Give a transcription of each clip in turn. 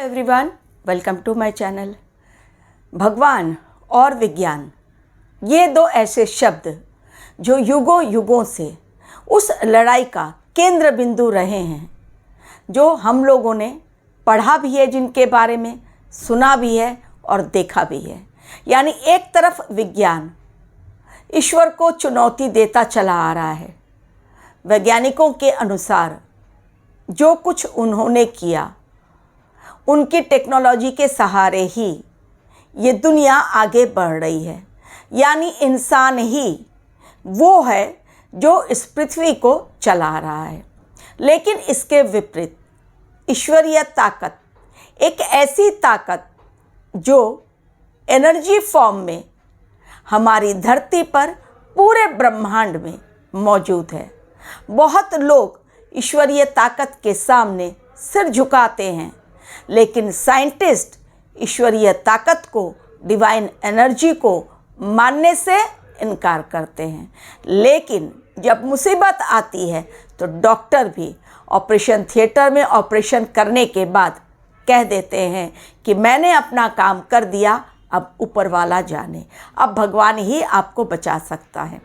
Everyone, welcome to my channel. भगवान और विज्ञान, ये दो ऐसे शब्द जो युगों युगों से उस लड़ाई का केंद्र बिंदु रहे हैं, जो हम लोगों ने पढ़ा भी है, जिनके बारे में सुना भी है और देखा भी है। यानी एक तरफ विज्ञान ईश्वर को चुनौती देता चला आ रहा है। वैज्ञानिकों के अनुसार जो कुछ उन्होंने किया, उनकी टेक्नोलॉजी के सहारे ही ये दुनिया आगे बढ़ रही है। यानी इंसान ही वो है जो इस पृथ्वी को चला रहा है। लेकिन इसके विपरीत ईश्वरीय ताकत, एक ऐसी ताकत जो एनर्जी फॉर्म में हमारी धरती पर पूरे ब्रह्मांड में मौजूद है। बहुत लोग ईश्वरीय ताकत के सामने सिर झुकाते हैं, लेकिन साइंटिस्ट ईश्वरीय ताकत को, डिवाइन एनर्जी को मानने से इनकार करते हैं। लेकिन जब मुसीबत आती है तो डॉक्टर भी ऑपरेशन थिएटर में ऑपरेशन करने के बाद कह देते हैं कि मैंने अपना काम कर दिया, अब ऊपर वाला जाने, अब भगवान ही आपको बचा सकता है।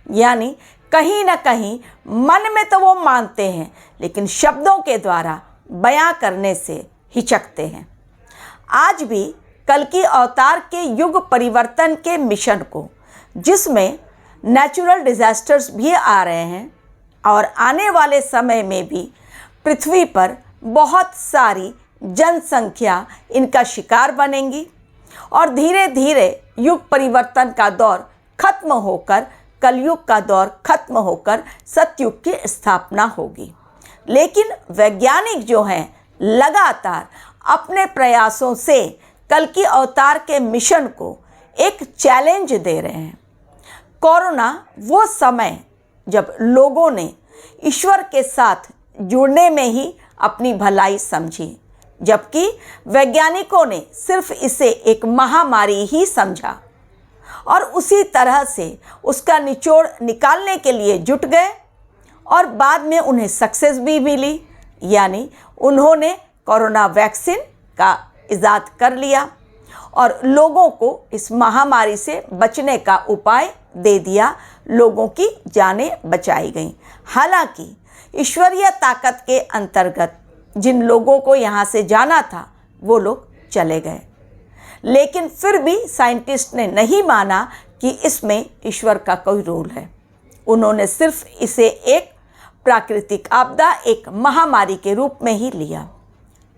यानी कहीं ना कहीं मन में तो वो मानते हैं, लेकिन शब्दों के द्वारा बयां करने से हिचकते हैं। आज भी कल्कि अवतार के युग परिवर्तन के मिशन को, जिसमें नेचुरल डिजास्टर्स भी आ रहे हैं और आने वाले समय में भी पृथ्वी पर बहुत सारी जनसंख्या इनका शिकार बनेंगी और धीरे धीरे युग परिवर्तन का दौर खत्म होकर कलयुग का दौर खत्म होकर सतयुग की स्थापना होगी। लेकिन वैज्ञानिक जो हैं लगातार अपने प्रयासों से कल्कि अवतार के मिशन को एक चैलेंज दे रहे हैं। कोरोना वो समय जब लोगों ने ईश्वर के साथ जुड़ने में ही अपनी भलाई समझी, जबकि वैज्ञानिकों ने सिर्फ इसे एक महामारी ही समझा और उसी तरह से उसका निचोड़ निकालने के लिए जुट गए और बाद में उन्हें सक्सेस भी मिली। यानी उन्होंने कोरोना वैक्सीन का इजाद कर लिया और लोगों को इस महामारी से बचने का उपाय दे दिया, लोगों की जानें बचाई गईं। हालांकि ईश्वरीय ताकत के अंतर्गत जिन लोगों को यहाँ से जाना था वो लोग चले गए, लेकिन फिर भी साइंटिस्ट ने नहीं माना कि इसमें ईश्वर का कोई रोल है। उन्होंने सिर्फ इसे एक प्राकृतिक आपदा, एक महामारी के रूप में ही लिया।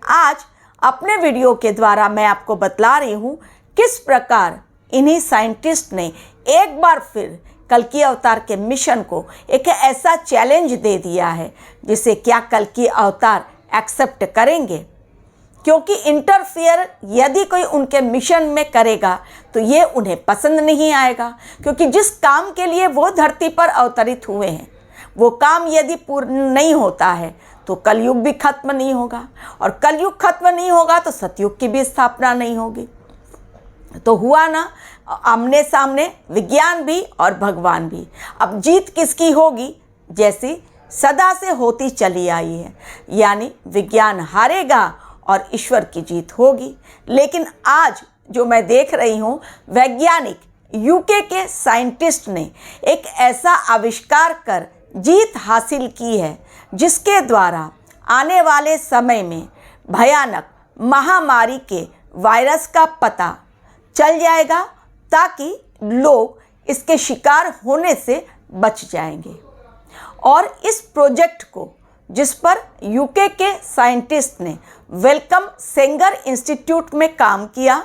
आज अपने वीडियो के द्वारा मैं आपको बतला रही हूँ किस प्रकार इन्हीं साइंटिस्ट ने एक बार फिर कल्कि अवतार के मिशन को एक ऐसा चैलेंज दे दिया है जिसे क्या कल्कि अवतार एक्सेप्ट करेंगे, क्योंकि इंटरफियर यदि कोई उनके मिशन में करेगा तो ये उन्हें पसंद नहीं आएगा। क्योंकि जिस काम के लिए वो धरती पर अवतरित हुए हैं, वो काम यदि पूर्ण नहीं होता है तो कलयुग भी खत्म नहीं होगा, और कलयुग खत्म नहीं होगा तो सतयुग की भी स्थापना नहीं होगी। तो हुआ ना आमने सामने विज्ञान भी और भगवान भी। अब जीत किसकी होगी? जैसी सदा से होती चली आई है, यानी विज्ञान हारेगा और ईश्वर की जीत होगी। लेकिन आज जो मैं देख रही हूँ, वैज्ञानिक यूके के साइंटिस्ट ने एक ऐसा आविष्कार कर जीत हासिल की है जिसके द्वारा आने वाले समय में भयानक महामारी के वायरस का पता चल जाएगा, ताकि लोग इसके शिकार होने से बच जाएंगे। और इस प्रोजेक्ट को, जिस पर यूके के साइंटिस्ट ने वेलकम सेंगर इंस्टीट्यूट में काम किया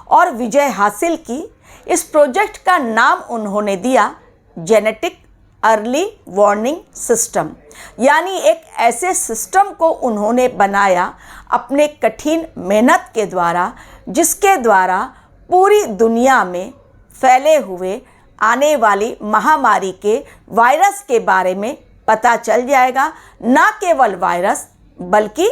और विजय हासिल की, इस प्रोजेक्ट का नाम उन्होंने दिया जेनेटिक अर्ली वार्निंग सिस्टम। यानी एक ऐसे सिस्टम को उन्होंने बनाया अपने कठिन मेहनत के द्वारा, जिसके द्वारा पूरी दुनिया में फैले हुए आने वाली महामारी के वायरस के बारे में पता चल जाएगा। न केवल वायरस बल्कि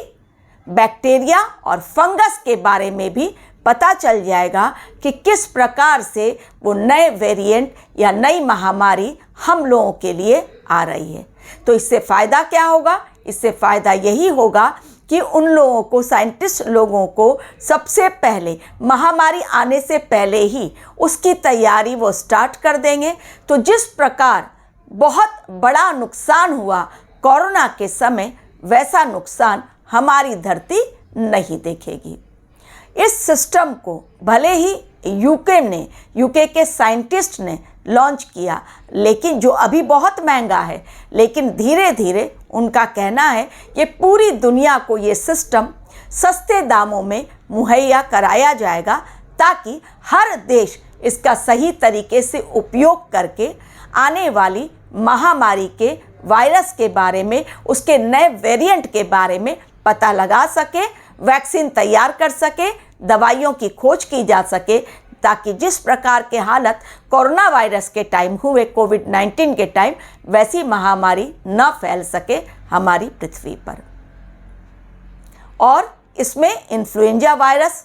बैक्टीरिया और फंगस के बारे में भी पता चल जाएगा कि किस प्रकार से वो नए वेरिएंट या नई महामारी हम लोगों के लिए आ रही है। तो इससे फ़ायदा क्या होगा? इससे फ़ायदा यही होगा कि उन लोगों को, साइंटिस्ट लोगों को सबसे पहले महामारी आने से पहले ही उसकी तैयारी वो स्टार्ट कर देंगे। तो जिस प्रकार बहुत बड़ा नुकसान हुआ कोरोना के समय, वैसा नुकसान हमारी धरती नहीं देखेगी। इस सिस्टम को भले ही यूके के साइंटिस्ट ने लॉन्च किया, लेकिन जो अभी बहुत महंगा है, लेकिन धीरे धीरे उनका कहना है कि पूरी दुनिया को ये सिस्टम सस्ते दामों में मुहैया कराया जाएगा, ताकि हर देश इसका सही तरीके से उपयोग करके आने वाली महामारी के वायरस के बारे में, उसके नए वेरिएंट के बारे में पता लगा सके, वैक्सीन तैयार कर सके, दवाइयों की खोज की जा सके, ताकि जिस प्रकार के हालत कोरोना वायरस के टाइम हुए, कोविड-19 के टाइम, वैसी महामारी न फैल सके हमारी पृथ्वी पर। और इसमें इन्फ्लुएंजा वायरस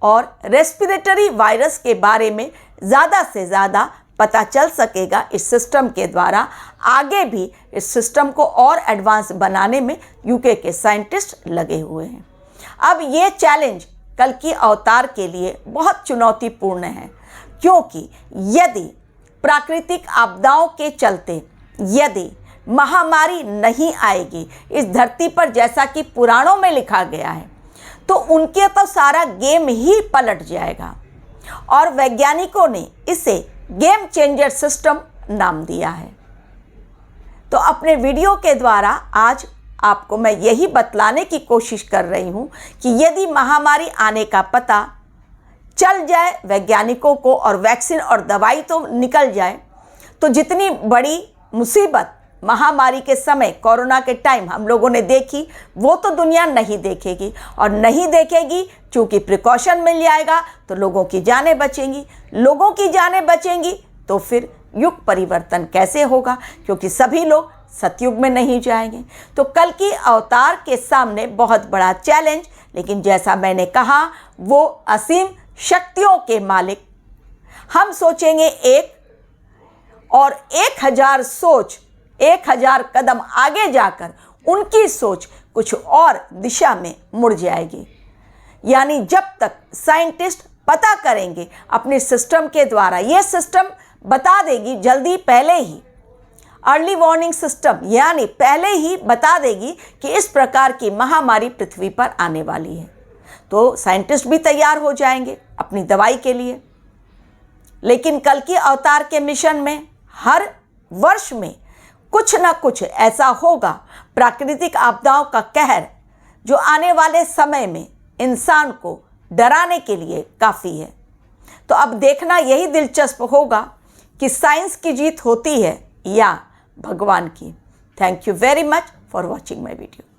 और रेस्पिरेटरी वायरस के बारे में ज़्यादा से ज़्यादा पता चल सकेगा इस सिस्टम के द्वारा। आगे भी इस सिस्टम को और एडवांस बनाने में यूके के साइंटिस्ट लगे हुए हैं। अब ये चैलेंज कल्कि अवतार के लिए बहुत चुनौतीपूर्ण है, क्योंकि यदि प्राकृतिक आपदाओं के चलते यदि महामारी नहीं आएगी इस धरती पर, जैसा कि पुराणों में लिखा गया है, तो उनके तो सारा गेम ही पलट जाएगा। और वैज्ञानिकों ने इसे गेम चेंजर सिस्टम नाम दिया है। तो अपने वीडियो के द्वारा आज आपको मैं यही बतलाने की कोशिश कर रही हूँ कि यदि महामारी आने का पता चल जाए वैज्ञानिकों को और वैक्सीन और दवाई तो निकल जाए, तो जितनी बड़ी मुसीबत महामारी के समय, कोरोना के टाइम हम लोगों ने देखी, वो तो दुनिया नहीं देखेगी। और नहीं देखेगी चूँकि प्रिकॉशन मिल जाएगा, तो लोगों की जानें बचेंगी। लोगों की जानें बचेंगी तो फिर युग परिवर्तन कैसे होगा, क्योंकि सभी लोग सतयुग में नहीं जाएंगे। तो कल्कि अवतार के सामने बहुत बड़ा चैलेंज, लेकिन जैसा मैंने कहा, वो असीम शक्तियों के मालिक। हम सोचेंगे एक, और 1000 सोच, 1000 कदम आगे जाकर उनकी सोच कुछ और दिशा में मुड़ जाएगी। यानी जब तक साइंटिस्ट पता करेंगे अपने सिस्टम के द्वारा, ये सिस्टम बता देगी जल्दी, पहले ही अर्ली वार्निंग सिस्टम, यानी पहले ही बता देगी कि इस प्रकार की महामारी पृथ्वी पर आने वाली है, तो साइंटिस्ट भी तैयार हो जाएंगे अपनी दवाई के लिए। लेकिन कल्कि अवतार के मिशन में हर वर्ष में कुछ ना कुछ ऐसा होगा, प्राकृतिक आपदाओं का कहर, जो आने वाले समय में इंसान को डराने के लिए काफ़ी है। तो अब देखना यही दिलचस्प होगा कि साइंस की जीत होती है या भगवान की। Thank you very much for watching my video.